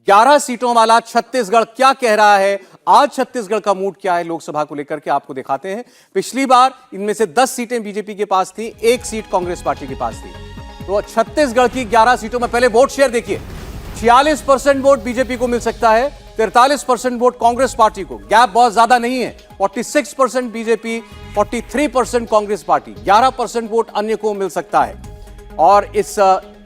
11 सीटों वाला छत्तीसगढ़ क्या कह रहा है, आज छत्तीसगढ़ का मूड क्या है लोकसभा को लेकर के आपको दिखाते हैं। पिछली बार इनमें से 10 सीटें बीजेपी के पास थी, 1 सीट कांग्रेस पार्टी के पास थी। तो छत्तीसगढ़ की 11 सीटों में पहले वोट शेयर देखिए, 46% वोट बीजेपी को मिल सकता है, 43% वोट कांग्रेस पार्टी को। गैप बहुत ज्यादा नहीं है, 46% बीजेपी, 43% कांग्रेस पार्टी, 11% वोट अन्य को मिल सकता है। और इस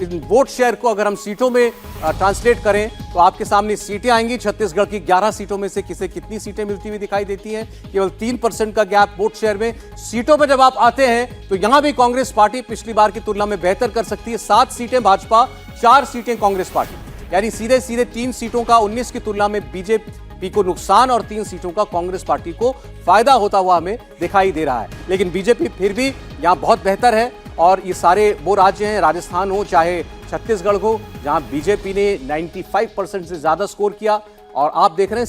वोट शेयर को अगर हम सीटों में ट्रांसलेट करें तो आपके सामने सीटें आएंगी। छत्तीसगढ़ की 11 सीटों में से किसे कितनी सीटें मिलती हुई दिखाई देती हैं, केवल 3% का गैप वोट शेयर में। सीटों पर जब आप आते हैं तो यहां भी कांग्रेस पार्टी पिछली बार की तुलना में बेहतर कर सकती है। 7 सीटें भाजपा, 4 सीटें कांग्रेस पार्टी, यानी सीधे सीधे 3 सीटों का 19 की तुलना में बीजेपी को नुकसान और 3 सीटों का कांग्रेस पार्टी को फायदा होता हुआ हमें दिखाई दे रहा है। लेकिन बीजेपी फिर भी यहां बहुत बेहतर है। और ये सारे वो राज्य हैं, राजस्थान हो चाहे छत्तीसगढ़ हो, जहां बीजेपी ने 95% से ज्यादा स्कोर किया। और आप देख रहे हैं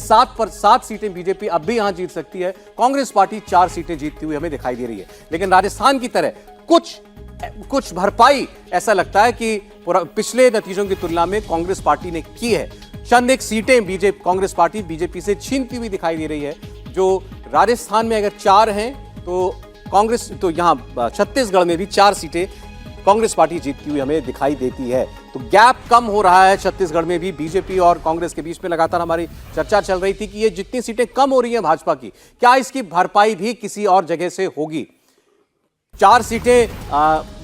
7 सीटें बीजेपी अब भी यहां जीत सकती है, कांग्रेस पार्टी 4 सीटें जीतती हुई हमें दिखाई दे रही है। लेकिन राजस्थान की तरह कुछ भरपाई ऐसा लगता है कि पिछले नतीजों की तुलना में कांग्रेस पार्टी ने की है। चंद एक सीटें कांग्रेस पार्टी बीजेपी से छीनती हुई दिखाई दे रही है। जो राजस्थान में अगर 4 हैं तो कांग्रेस, तो यहां छत्तीसगढ़ में भी 4 सीटें कांग्रेस पार्टी जीतती हुई हमें दिखाई देती है। तो गैप कम हो रहा है छत्तीसगढ़ में भी। बीजेपी और कांग्रेस के बीच में लगातार हमारी चर्चा चल रही थी कि ये जितनी सीटें कम हो रही हैं भाजपा की, क्या इसकी भरपाई भी किसी और जगह से होगी। 4 सीटें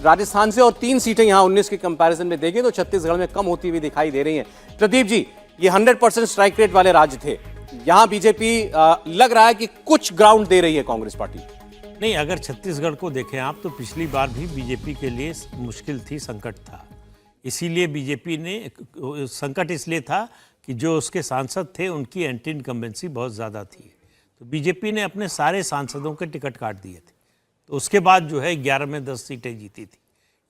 राजस्थान से और 3 सीटें यहां 19 के कंपैरिजन में देखें तो छत्तीसगढ़ में कम होती हुई दिखाई दे रही हैं। प्रदीप जी, ये 100% स्ट्राइक रेट वाले राज्य थे, यहां बीजेपी लग रहा है कि कुछ ग्राउंड दे रही है कांग्रेस पार्टी। नहीं, अगर छत्तीसगढ़ को देखें आप तो पिछली बार भी बीजेपी के लिए मुश्किल थी, संकट था। इसीलिए बीजेपी ने, संकट इसलिए था कि जो उसके सांसद थे उनकी एंटी इनकम्बेंसी बहुत ज़्यादा थी। तो बीजेपी ने अपने सारे सांसदों के टिकट काट दिए थे। तो उसके बाद जो है 11 में 10 सीटें जीती थी।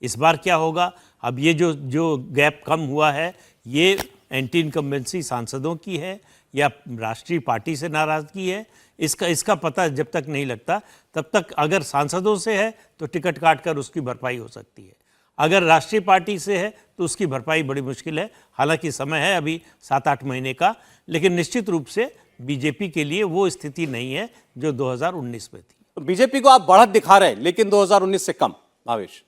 इस बार क्या होगा, अब ये जो गैप कम हुआ है, ये एंटी इनकम्बेंसी सांसदों की है या राष्ट्रीय पार्टी से नाराज़गी है, इसका पता जब तक नहीं लगता तब तक अगर सांसदों से है तो टिकट काट कर उसकी भरपाई हो सकती है, अगर राष्ट्रीय पार्टी से है तो उसकी भरपाई बड़ी मुश्किल है। हालांकि समय है अभी 7-8 महीने का, लेकिन निश्चित रूप से बीजेपी के लिए वो स्थिति नहीं है जो 2019 में थी। बीजेपी को आप बढ़त दिखा रहे हैं लेकिन 2019 से कम। भावेश,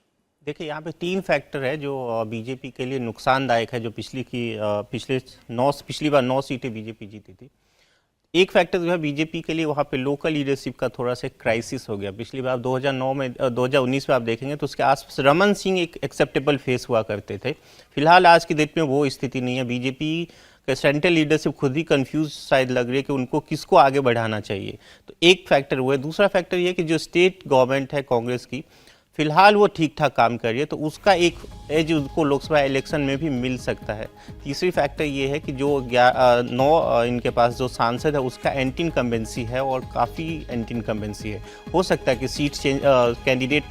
देखिए, यहाँ पे 3 फैक्टर है जो बीजेपी के लिए नुकसानदायक है। जो पिछली बार 9 सीटें बीजेपी जीती थी। एक फैक्टर जो है बीजेपी के लिए, वहाँ पे लोकल लीडरशिप का थोड़ा सा क्राइसिस हो गया। पिछली बार 2019 में आप देखेंगे तो उसके आसपास रमन सिंह एक एक्सेप्टेबल फेस हुआ करते थे। फिलहाल आज की डेट में वो स्थिति नहीं है। बीजेपी का सेंट्रल लीडरशिप खुद ही कंफ्यूज शायद लग रही है कि उनको किसको आगे बढ़ाना चाहिए। तो एक फैक्टर वो है। दूसरा फैक्टर ये है कि जो स्टेट गवर्नमेंट है कांग्रेस की, फिलहाल वो ठीक ठाक काम कर रही है, तो उसका एक एज उसको लोकसभा इलेक्शन में भी मिल सकता है। तीसरी फैक्टर ये है कि जो 9 इनके पास जो सांसद है उसका एंटी इनकम्बेंसी है और काफ़ी एंटी इनकम्बेंसी है। हो सकता है कि कैंडिडेट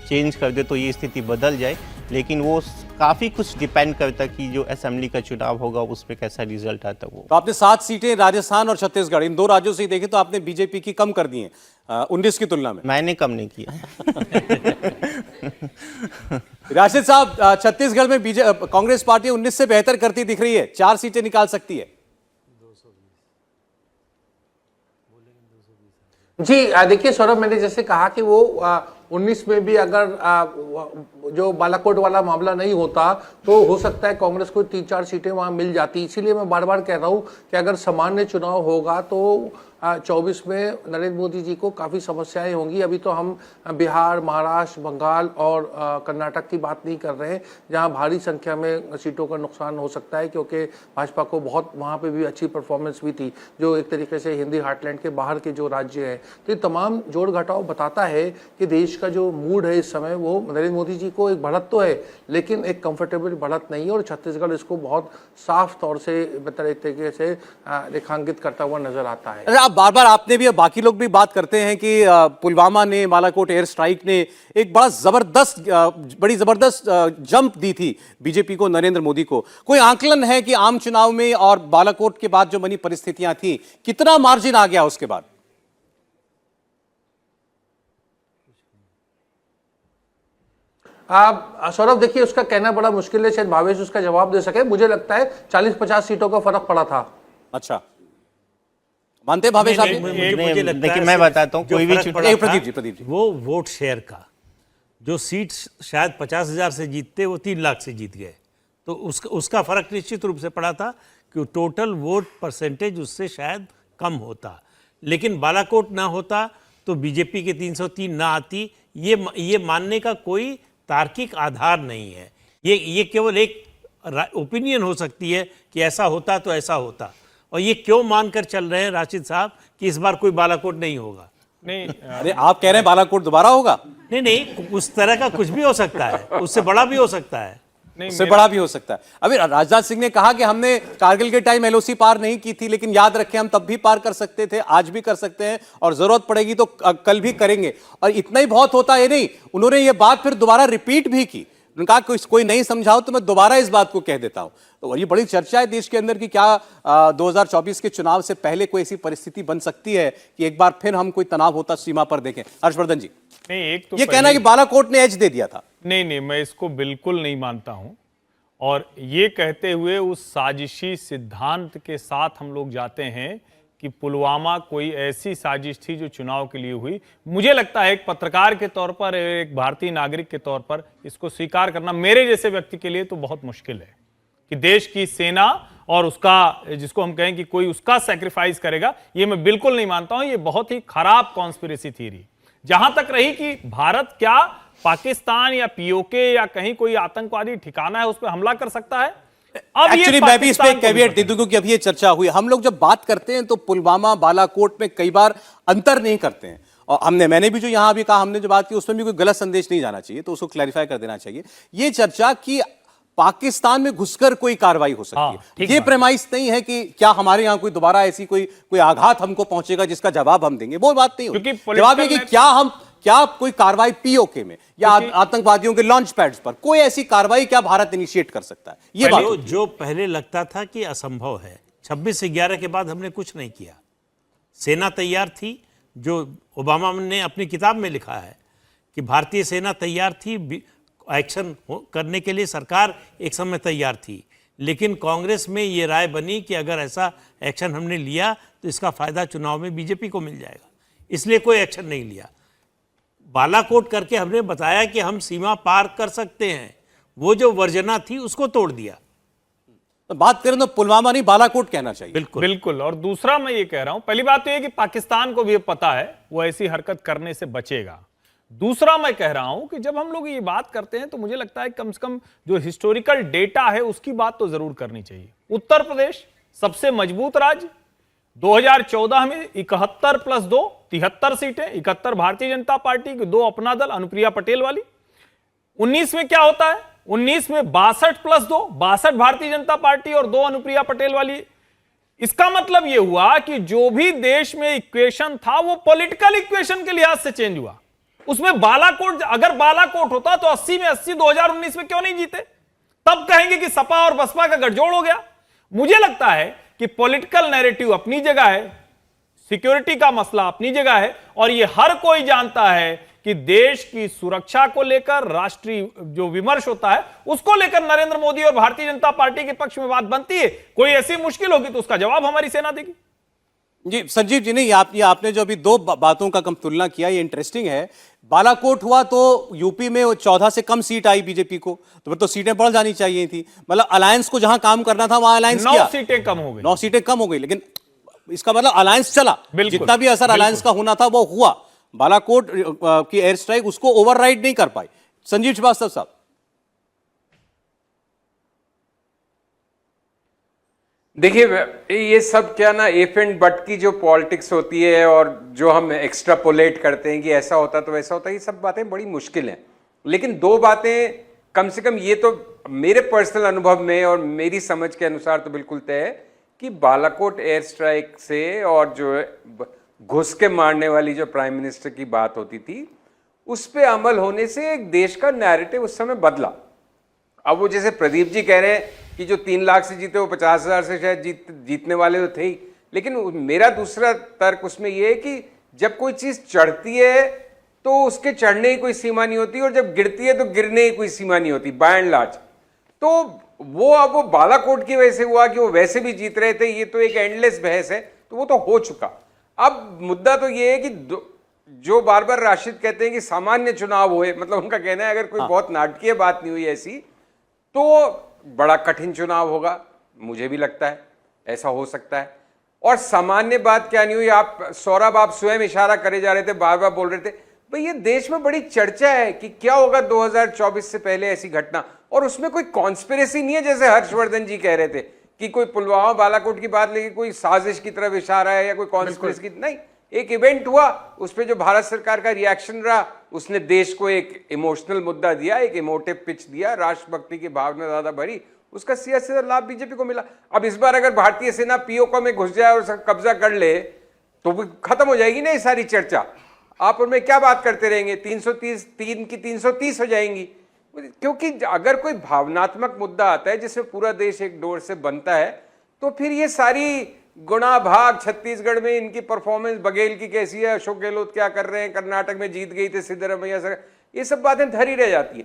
चेंज कर दे तो ये स्थिति बदल जाए, लेकिन वो काफ़ी कुछ डिपेंड करता है कि जो असेंबली का चुनाव होगा उस पर कैसा रिजल्ट आता है। वो तो आपने 7 सीटें राजस्थान और छत्तीसगढ़, इन 2 राज्यों से ही देखें तो आपने बीजेपी की कम कर दी है 19 की तुलना में। मैंने कम नहीं किया। राशिद साहब, छत्तीसगढ़ में कांग्रेस पार्टी 19 से बेहतर करती दिख रही है, 4 सीटें निकाल सकती है। जी देखिए सौरभ, मैंने जैसे कहा कि वो 19 में भी अगर जो बालाकोट वाला मामला नहीं होता तो हो सकता है कांग्रेस को 3-4 सीटें वहां मिल जाती। इसीलिए मैं बार बार कह रहा हूं कि अगर सामान्य चुनाव होगा तो 24 में नरेंद्र मोदी जी को काफ़ी समस्याएं होंगी। अभी तो हम बिहार, महाराष्ट्र, बंगाल और कर्नाटक की बात नहीं कर रहे हैं जहां भारी संख्या में सीटों का नुकसान हो सकता है, क्योंकि भाजपा को बहुत वहां पे भी अच्छी परफॉर्मेंस भी थी, जो एक तरीके से हिंदी हार्टलैंड के बाहर के जो राज्य हैं। तो ये तमाम जोड़ घटाव बताता है कि देश का जो मूड है इस समय, वो नरेंद्र मोदी जी को एक बढ़त तो है लेकिन एक कंफर्टेबल बढ़त नहीं है। और छत्तीसगढ़ इसको बहुत साफ तौर से बेहतर तरीके से रेखांकित करता हुआ नजर आता है। बार बार आपने भी, बाकी लोग भी बात करते हैं कि पुलवामा ने, बालाकोट एयर स्ट्राइक ने एक बड़ी जबरदस्त जंप दी थी बीजेपी को, नरेंद्र मोदी को। कोई आंकलन है कि आम चुनाव में और बालाकोट के बाद जो बनी परिस्थितियां थी, कितना मार्जिन आ गया उसके बाद? सौरभ देखिए, उसका कहना बड़ा मुश्किल है, शायद भावेश उसका जवाब दे सके। मुझे लगता है 40-50 सीटों का फर्क पड़ा था। अच्छा, मानते हैं भावेश आप? मुझे लगता देखिए है मैं बताता हूँ, जो कोई भी फर्क चुनाव पड़ा था, प्रदीप जी। वो वोट शेयर का, जो सीट शायद 50,000 से जीतते वो 3 लाख से जीत गए, तो उसका फर्क निश्चित रूप से पड़ा था कि टोटल वोट परसेंटेज उससे शायद कम होता। लेकिन बालाकोट ना होता तो बीजेपी के 303 ना आती, ये मानने का कोई तार्किक आधार नहीं है। ये केवल एक ओपिनियन हो सकती है कि ऐसा होता तो ऐसा होता, और ये क्यों मानकर चल रहे हैं राशिद साहब कि इस बार कोई बालाकोट नहीं होगा? नहीं, अरे आप कह रहे हैं बालाकोट दोबारा होगा? नहीं, उस तरह का कुछ भी हो सकता है, उससे बड़ा भी हो सकता है, उससे बड़ा भी हो सकता है। अभी राजनाथ सिंह ने कहा कि हमने कारगिल के टाइम एलओसी पार नहीं की थी, लेकिन याद रखें हम तब भी पार कर सकते थे, आज भी कर सकते हैं, और जरूरत पड़ेगी तो कल भी करेंगे। और इतना ही बहुत होता है नहीं, उन्होंने ये बात फिर दोबारा रिपीट भी की। उन्होंने कहा कोई नहीं समझाओ तो मैं दोबारा इस बात को कह देता हूं। तो ये बड़ी चर्चा है देश के अंदर कि क्या 2024 के चुनाव से पहले कोई ऐसी परिस्थिति बन सकती है कि एक बार फिर हम कोई तनाव होता सीमा पर देखें। हर्षवर्धन जी, नहीं, एक तो ये कहना है कि बालाकोट ने एज दे दिया था। नहीं, मैं इसको बिल्कुल नहीं मानता हूं। और ये कहते हुए उस साजिशी सिद्धांत के साथ हम लोग जाते हैं कि पुलवामा कोई ऐसी साजिश थी जो चुनाव के लिए हुई। मुझे लगता है एक पत्रकार के तौर पर, एक भारतीय नागरिक के तौर पर इसको स्वीकार करना मेरे जैसे व्यक्ति के लिए तो बहुत मुश्किल है कि देश की सेना और उसका, जिसको हम कहें कि कोई उसका सैक्रिफाइस करेगा, ये मैं बिल्कुल नहीं मानता हूं। ये बहुत ही खराब कॉन्स्पिरेसी थ्योरी। जहां तक रही कि भारत क्या पाकिस्तान या पीओके या कहीं कोई आतंकवादी ठिकाना है उस पर हमला कर सकता है, अब ये एक्चुअली मैं भी इस पे पाकिस्तान को कैविएट भी दे दूं क्योंकि अभी ये चर्चा हुई। हम लोग जब बात करते हैं तो पुलवामा बालाकोट में कई बार अंतर नहीं करते हैं, और मैंने भी जो यहां भी कहा, हमने जो बात की उसमें भी कोई गलत संदेश नहीं जाना चाहिए, तो उसको क्लैरिफाई कर देना चाहिए। ये चर्चा कि पाकिस्तान में घुसकर कोई कार्रवाई हो सकती है, ये प्रेमाइस नहीं है कि क्या हमारे यहां कोई दोबारा ऐसी कोई आघात हमको पहुंचेगा जिसका जवाब हम देंगे, वो बात नहीं होगी। जवाब है कि क्या कोई कार्रवाई पीओके में या आतंकवादियों के लॉन्च पैड्स पर कोई ऐसी कार्रवाई क्या भारत इनिशिएट कर सकता है? ये बात जो पहले लगता था कि असंभव है, 26/11 के बाद हमने कुछ नहीं किया। सेना तैयार थी, जो ओबामा ने अपनी किताब में लिखा है कि भारतीय सेना तैयार थी, एक्शन करने के लिए सरकार एक समय तैयार थी, लेकिन कांग्रेस में ये राय बनी कि अगर ऐसा एक्शन हमने लिया तो इसका फायदा चुनाव में बीजेपी को मिल जाएगा, इसलिए कोई एक्शन नहीं लिया। बालाकोट करके हमने बताया कि हम सीमा पार कर सकते हैं, वो जो वर्जना थी उसको तोड़ दिया। तो बात करें तो पुलवामा नहीं बालाकोट कहना चाहिए। बिल्कुल। और दूसरा मैं ये कह रहा हूं, पहली बात तो ये कि पाकिस्तान को भी पता है वो ऐसी हरकत करने से बचेगा। दूसरा मैं कह रहा हूं कि जब हम लोग ये बात करते हैं तो मुझे लगता है कम से कम जो हिस्टोरिकल डेटा है उसकी बात तो जरूर करनी चाहिए। उत्तर प्रदेश सबसे मजबूत राज्य, 2014 में 71+2 73 सीटें, 71 भारतीय जनता पार्टी की, 2 अपना दल अनुप्रिया पटेल वाली। 19 में क्या होता है? 19 में 62+2 62 भारतीय जनता पार्टी और 2 अनुप्रिया पटेल वाली। इसका मतलब यह हुआ कि जो भी देश में इक्वेशन था वो पॉलिटिकल इक्वेशन के लिहाज से चेंज हुआ। उसमें बालाकोट, अगर बालाकोट होता तो 80 में 80 2019 में क्यों नहीं जीते? तब कहेंगे कि सपा और बसपा का गठजोड़ हो गया। मुझे लगता है कि पॉलिटिकल नैरेटिव अपनी जगह है, सिक्योरिटी का मसला अपनी जगह है, और यह हर कोई जानता है कि देश की सुरक्षा को लेकर राष्ट्रीय जो विमर्श होता है उसको लेकर नरेंद्र मोदी और भारतीय जनता पार्टी के पक्ष में बात बनती है। कोई ऐसी मुश्किल होगी तो उसका जवाब हमारी सेना देगी। जी संजीव जी, नहीं आपने जो अभी 2 बातों का कम तुलना किया, ये इंटरेस्टिंग है। बालाकोट हुआ तो यूपी में 14 से कम सीट आई बीजेपी को, तो फिर तो सीटें बढ़ जानी चाहिए थी। मतलब अलायंस को जहां काम करना था वहां अलायंस किया, 9 सीटें कम हो गई, 9 सीटें कम हो गई, लेकिन इसका मतलब अलायंस चला, जितना भी असर अलायंस का होना था वो हुआ। बालाकोट की एयर स्ट्राइक उसको ओवरराइड नहीं कर पाई। संजीव श्रीवास्तव साहब, देखिए ये सब क्या ना इफ एंड बट की जो पॉलिटिक्स होती है और जो हम एक्स्ट्रापोलेट करते हैं कि ऐसा होता तो वैसा होता, ये सब बातें बड़ी मुश्किल हैं। लेकिन 2 बातें कम से कम ये तो मेरे पर्सनल अनुभव में और मेरी समझ के अनुसार तो बिल्कुल तय है कि बालाकोट एयर स्ट्राइक से और जो घुस के मारने वाली जो प्राइम मिनिस्टर की बात होती थी उस पर अमल होने से एक देश का नैरेटिव उस समय बदला। अब वो जैसे प्रदीप जी कह रहे हैं कि जो 3 लाख से जीते वो 50,000 से शायद जीतने वाले तो थे ही, लेकिन मेरा दूसरा तर्क उसमें ये है कि जब कोई चीज़ चढ़ती है तो उसके चढ़ने की कोई सीमा नहीं होती, और जब गिरती है तो गिरने की कोई सीमा नहीं होती बाय एंड लार्ज। तो वो अब वो बालाकोट की वजह से हुआ कि वो वैसे भी जीत रहे थे, ये तो एक एंडलेस बहस है, तो वो तो हो चुका। अब मुद्दा तो ये है कि जो बार बार राशिद कहते हैं कि सामान्य चुनाव हुए, मतलब उनका कहना है अगर कोई बहुत नाटकीय बात नहीं हुई ऐसी तो बड़ा कठिन चुनाव होगा। मुझे भी लगता है ऐसा हो सकता है। और सामान्य बात क्या नहीं हुई, आप सौरभ आप स्वयं इशारा करे जा रहे थे, बार बार बोल रहे थे भाई ये देश में बड़ी चर्चा है कि क्या होगा 2024 से पहले ऐसी घटना, और उसमें कोई कॉन्स्पिरेसी नहीं है जैसे हर्षवर्धन जी कह रहे थे कि कोई पुलवामा बालाकोट की बात लेके कोई साजिश की तरफ इशारा है या कोई कॉन्स्पिरेसी की, नहीं। एक इवेंट हुआ, उस पर जो भारत सरकार का रिएक्शन रहा, उसने देश को एक इमोशनल मुद्दा दिया, एक इमोटिव पिच दिया, राष्ट्रभक्ति की भावना ज्यादा भरी, उसका सीधा लाभ बीजेपी को मिला। अब इस बार अगर भारतीय सेना पीओके में घुस जाए और उसका कब्जा कर ले तो खत्म हो जाएगी ना ये सारी चर्चा। आप उनमें क्या बात करते रहेंगे, 330 3 की 330 हो जाएंगी। क्योंकि अगर कोई भावनात्मक मुद्दा आता है जिसमें पूरा देश एक डोर से बनता है, तो फिर ये सारी गुणा भाग, छत्तीसगढ़ में इनकी परफॉर्मेंस बघेल की कैसी है, अशोक गहलोत क्या कर रहे हैं, कर्नाटक में जीत गई थे सिद्धरामैया सर, ये सब बातें धरी रह जाती है।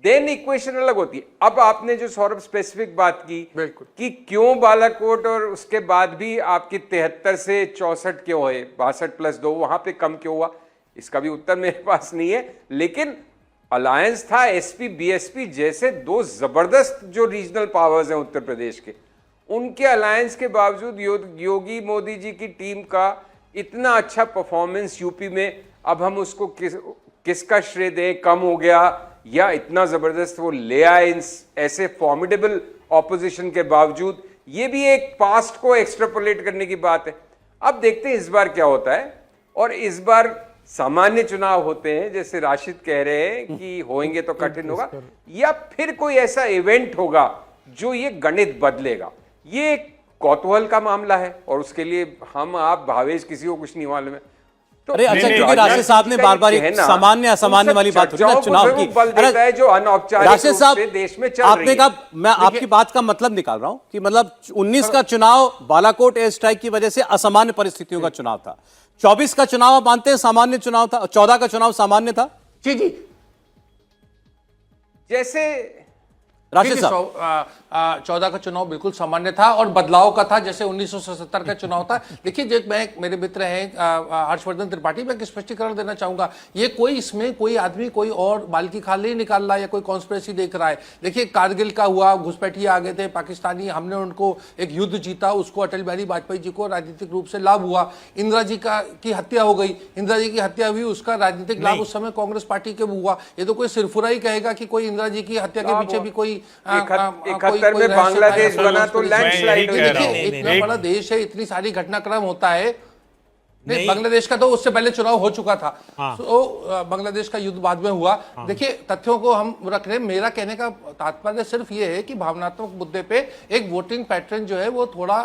देन इक्वेशन अलग होती है। अब आपने जो सौरभ स्पेसिफिक बात की बिल्कुल कि क्यों बालाकोट और उसके बाद भी आपकी 73 से 64 क्यों है, 62+2 वहां पे कम क्यों हुआ, इसका भी उत्तर मेरे पास नहीं है। लेकिन अलायंस था, एसपी बीएसपी जैसे दो जबरदस्त जो रीजनल पावर्स हैं उत्तर प्रदेश के, उनके अलायंस के बावजूद योगी मोदी जी की टीम का इतना अच्छा परफॉर्मेंस यूपी में, अब हम उसको किसका श्रेय दें, कम हो गया या इतना जबरदस्त वो ले आए इन ऐसे फॉर्मिडेबल ऑपोजिशन के बावजूद, ये भी एक पास्ट को एक्सट्रापोलेट करने की बात है। अब देखते हैं इस बार क्या होता है। और इस बार सामान्य चुनाव होते हैं जैसे राशिद कह रहे हैं कि होंगे तो कठिन होगा, या फिर कोई ऐसा इवेंट होगा जो ये गणित बदलेगा। ये एक कौतूहल का मामला है और उसके लिए हम आप भावेश किसी को कुछ नहीं मालूम है। तो अरे अच्छा, क्योंकि राशिद साहब ने बार बार एक सामान्य असामान्य वाली बात होती है ना चुनाव की, बल देता है जो अनौपचारिक राशिद साहब रूप से देश में चल रही आपने है। कहा, मैं आपकी बात का मतलब निकाल रहा हूं कि मतलब 19 का चुनाव बालाकोट एयर स्ट्राइक की वजह से असामान्य परिस्थितियों का चुनाव था, 24 का चुनाव आप मानते हैं सामान्य चुनाव था, 14 का चुनाव सामान्य था। जी जी, जैसे राशिद साहब 14 का चुनाव बिल्कुल सामान्य था और बदलाव का था, जैसे 1977 का चुनाव था। देखिए, जो मैं मेरे मित्र हैं हर्षवर्धन त्रिपाठी, मैं एक स्पष्टीकरण देना चाहूंगा। ये कोई इसमें कोई आदमी कोई और बाल की खाल नहीं निकाल रहा है या कोई कॉन्स्पिरेसी देख रहा है। देखिए, कारगिल का हुआ, घुसपैठिए आ गए थे पाकिस्तानी, हमने उनको एक युद्ध जीता, उसको अटल बिहारी वाजपेयी जी को राजनीतिक रूप से लाभ हुआ। इंदिरा जी की हत्या हो गई, इंदिरा जी की हत्या हुई, उसका राजनीतिक लाभ उस समय कांग्रेस पार्टी के हुआ। ये तो कोई सिरफुरा ही कहेगा कि कोई इंदिरा जी की हत्या के पीछे भी कोई 71 में बांग्लादेश बना तो लैंडस्लाइड हो गया। इतना बड़ा देश है, इतनी सारी घटनाक्रम होता है। नहीं, बांग्लादेश का तो उससे पहले चुनाव हो चुका था। तो बांग्लादेश का युद्ध बाद में हुआ। देखिए, तथ्यों को हम रख रहे हैं। मेरा कहने का तात्पर्य सिर्फ ये है कि भावनात्मक मुद्दे पे एक वोटिंग पैटर्न जो है वो थोड़ा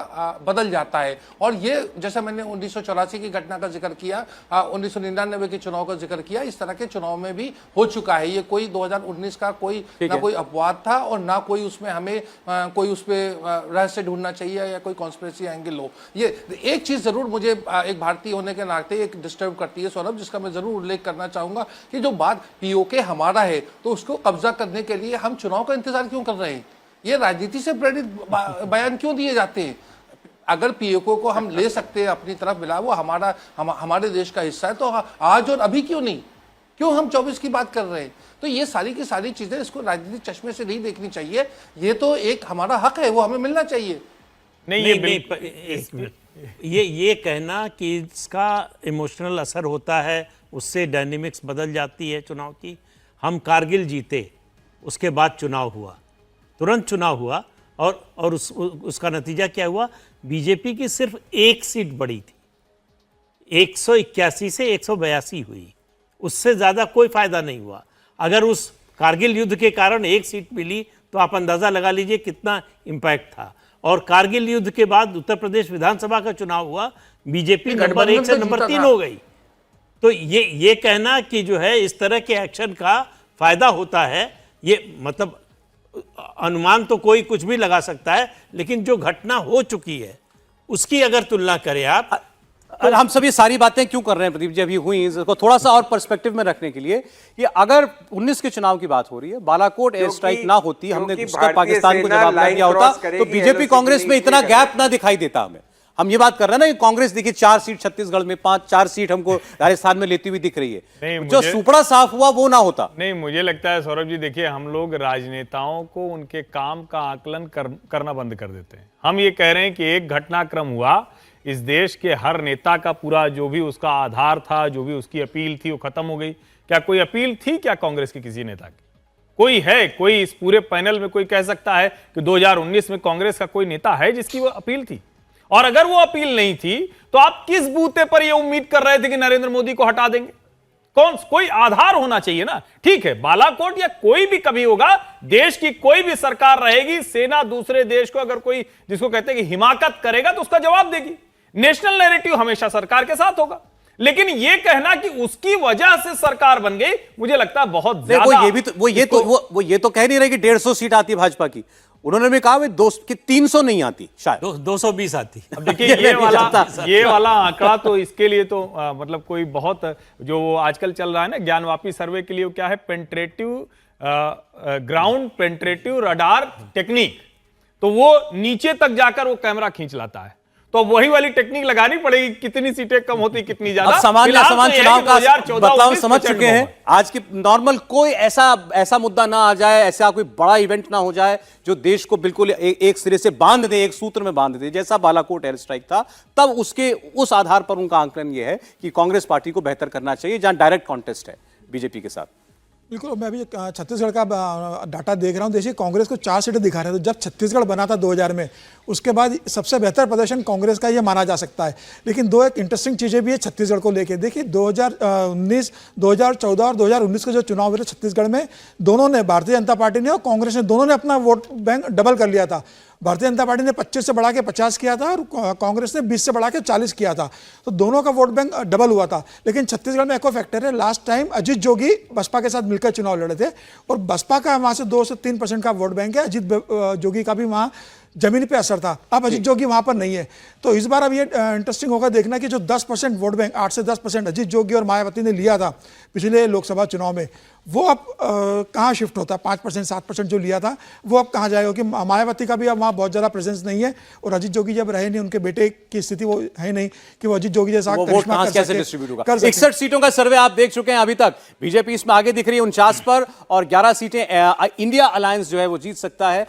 बदल जाता है। और ये जैसा मैंने 1984 की घटना का जिक्र किया, 1999 के चुनाव का जिक्र किया, इस तरह के चुनाव में भी हो चुका है। ये कोई 2019 का कोई ना कोई अपवाद था और ना कोई उसमें हमें कोई उस पर रहस्य ढूंढना चाहिए या कोई कॉन्स्पिरेसी एंगल हो। ये एक चीज जरूर मुझे एक भारतीय होने के नाते एक डिस्टर्ब करती है सौरभ, जिसका मैं जरूर उल्लेख करना चाहूंगा कि जो बात पीओके हमारा है तो उसको कब्जा करने के लिए हम चुनाव का इंतजार क्यों कर रहे हैं? ये राजनीति से प्रेरित बयान क्यों दिए जाते हैं? अगर पीओके को हम ले सकते हैं अपनी तरफ मिला, वो हमारे देश का हिस्सा है, तो आज और अभी क्यों नहीं? क्यों हम 24 की बात कर रहे हैं? तो ये सारी की सारी चीजें इसको राजनीतिक चश्मे से नहीं देखनी चाहिए। ये तो एक हमारा हक है, वो हमें मिलना चाहिए। ये कहना कि इसका इमोशनल असर होता है, उससे डायनेमिक्स बदल जाती है चुनाव की। हम कारगिल जीते, उसके बाद चुनाव हुआ, तुरंत चुनाव हुआ और उसका नतीजा क्या हुआ? बीजेपी की सिर्फ एक सीट बढ़ी थी, 181 से 182 हुई, उससे ज़्यादा कोई फायदा नहीं हुआ। अगर उस कारगिल युद्ध के कारण एक सीट मिली तो आप अंदाज़ा लगा लीजिए कितना इम्पैक्ट था। और कारगिल युद्ध के बाद उत्तर प्रदेश विधानसभा का चुनाव हुआ, बीजेपी नंबर 1 से नंबर 3 हो गई। तो ये कहना कि जो है इस तरह के एक्शन का फायदा होता है, ये मतलब अनुमान तो कोई कुछ भी लगा सकता है, लेकिन जो घटना हो चुकी है उसकी अगर तुलना करें आप, और हम सब ये सारी बातें क्यों कर रहे हैं प्रदीप जी, अभी हुई इसको थोड़ा सा और पर्सपेक्टिव में रखने के लिए कि अगर 19 के चुनाव की बात हो रही है, बालाकोट एयर स्ट्राइक ना होती, हमने उसका पाकिस्तान को जवाब ना दिया होता, तो बीजेपी कांग्रेस में इतना गैप ना दिखाई देता हमें। हम ये बात कर रहे हैं ना कि कांग्रेस देखिए 4 सीट छत्तीसगढ़ में, 4 सीट हमको राजस्थान में लेती हुई दिख रही है, जो सुपड़ा साफ हुआ वो ना होता। नहीं, मुझे लगता है सौरभ जी, देखिए हम लोग राजनेताओं को उनके काम का आकलन करना बंद कर देते हैं। हम ये कह रहे हैं कि एक घटनाक्रम हुआ, इस देश के हर नेता का पूरा जो भी उसका आधार था, जो भी उसकी अपील थी, वो खत्म हो गई। क्या कोई अपील थी क्या कांग्रेस की किसी नेता की? कोई है? कोई इस पूरे पैनल में कोई कह सकता है कि 2019 में कांग्रेस का कोई नेता है जिसकी वो अपील थी? और अगर वो अपील नहीं थी तो आप किस बूते पर यह उम्मीद कर रहे थे कि नरेंद्र मोदी को हटा देंगे? कोई आधार होना चाहिए ना। ठीक है, बालाकोट या कोई भी कभी होगा, देश की कोई भी सरकार रहेगी, सेना दूसरे देश को अगर कोई जिसको कहते हैं कि हिमाकत करेगा तो उसका जवाब देगी। नेशनल नैरेटिव हमेशा सरकार के साथ होगा, लेकिन यह कहना कि उसकी वजह से सरकार बन गई, मुझे लगता है बहुत ज्यादा। वो ये तो कह नहीं रहे कि 150 सीट आती है भाजपा की। उन्होंने भी कहा कि 300 नहीं आती, शायद 220 आती। अब देखिए ये वाला आंकड़ा तो इसके लिए तो मतलब कोई बहुत जो आजकल चल रहा है ना ज्ञानवापी सर्वे के लिए, क्या है, पेंट्रेटिव ग्राउंड पेंट्रेटिव रडार टेक्निक, तो वो नीचे तक जाकर वो कैमरा खींच लाता है। तो वही वाली टेक्निक लगानी पड़ेगी, कितनी सीटें कम होती कितनी ज्यादा। अब सामान्य चुनाव का बदलाव समझ चुके हैं। आज की नॉर्मल कोई ऐसा मुद्दा ना आ जाए, ऐसा कोई बड़ा इवेंट ना हो जाए जो देश को बिल्कुल एक सिरे से बांध दे, एक सूत्र में बांध दे, जैसा बालाकोट एयर स्ट्राइक था। तब उस आधार पर उनका आंकलन यह है कि कांग्रेस पार्टी को बेहतर करना चाहिए, जहां डायरेक्ट कॉन्टेस्ट है बीजेपी के साथ। बिल्कुल, मैं अभी छत्तीसगढ़ का डाटा देख रहा हूँ। देखिए, कांग्रेस को 4 सीटें दिखा रहे थे जब छत्तीसगढ़ बना था 2000 में। उसके बाद सबसे बेहतर प्रदर्शन कांग्रेस का ये माना जा सकता है। लेकिन दो एक इंटरेस्टिंग चीज़ें भी है छत्तीसगढ़ को लेके। देखिए 2019, 2014 और 2019 के जो चुनाव हुए थे छत्तीसगढ़ में, दोनों ने, भारतीय जनता पार्टी ने और कांग्रेस ने, दोनों ने अपना वोट बैंक डबल कर लिया था। भारतीय जनता पार्टी ने 25 से बढ़ा के 50 किया था और कांग्रेस ने 20 से बढ़ा के 40 किया था। तो दोनों का वोट बैंक डबल हुआ था। लेकिन छत्तीसगढ़ में एक और फैक्टर है, लास्ट टाइम अजीत जोगी बसपा के साथ मिलकर चुनाव लड़े थे और बसपा का वहाँ से 2 से 3% का वोट बैंक है। अजीत जोगी का भी वहाँ जमीन पे असर था। अब अजीत जोगी वहाँ पर नहीं है। तो इस बार अब ये इंटरेस्टिंग होगा देखना कि जो 10% वोट बैंक, 8 से 10% अजीत जोगी और मायावती ने लिया था पिछले लोकसभा चुनाव में, वो अब कहाँ शिफ्ट होता है? 5%, 7% जो लिया था वो अब कहाँ जाएगा? क्योंकि मायावती का भी अब वहाँ बहुत ज़्यादा प्रेजेंस नहीं है और अजीत जोगी जब रहे नहीं, उनके बेटे की स्थिति वो है नहीं कि वो अजीत जोगी जैसा करिश्मा कर कैसे डिस्ट्रीब्यूट होगा। 61 सीटों का सर्वे आप देख चुके हैं अभी तक। बीजेपी इसमें आगे दिख रही है 49 पर, और 11 सीटें इंडिया अलायंस जो है वो जीत सकता है।